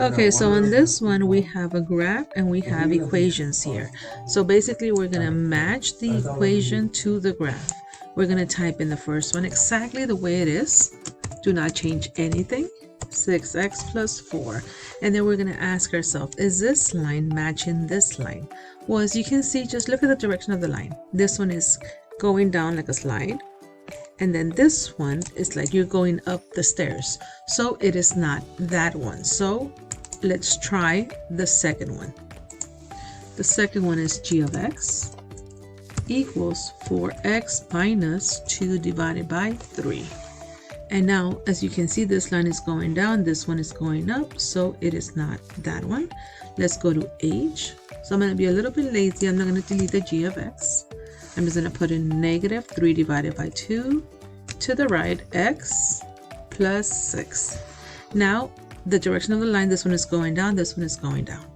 Okay, so on this one, we have a graph and we have equations here. So basically, we're going to match the equation to the graph. We're going to type in the first one exactly the way it is. Do not change anything. 6x plus 4. And then we're going to ask ourselves, is this line matching this line? Well, as you can see, just look at the direction of the line. This one is going down like a slide. And then this one is like you're going up the stairs. So it is not that one. So let's try the second one. The second one is g of x equals 4x minus 2 divided by 3. And now, as you can see, this line is going down, this one is going up, so it is not that one. Let's go to h. So I'm going to be a little bit lazy. I'm not going to delete the g of x. I'm just going to put in negative 3 divided by 2 to the right, x plus 6. Now, the direction of the line, this one is going down, this one is going down.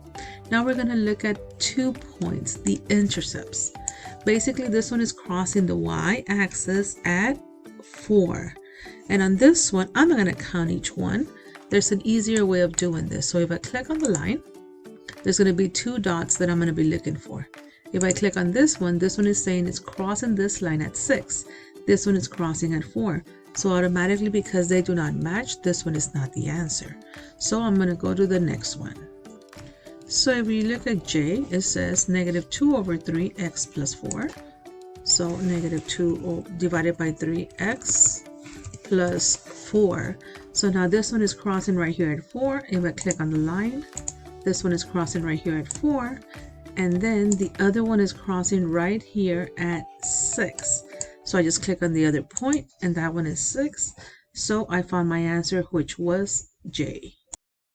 Now we're going to look at 2 points, the intercepts. Basically, this one is crossing the y-axis at 4. And on this one, I'm not going to count each one. There's an easier way of doing this. So if I click on the line, there's going to be 2 dots that I'm going to be looking for. If I click on this one is saying it's crossing this line at 6. This one is crossing at 4. So automatically, because they do not match, this one is not the answer. So I'm going to go to the next one. So if we look at J, it says negative 2 over 3x plus 4. So negative 2 divided by 3x plus 4. So now this one is crossing right here at 4. If I click on the line, this one is crossing right here at 4. And then the other one is crossing right here at 6. So I just click on the other point, and that one is 6. So I found my answer, which was J.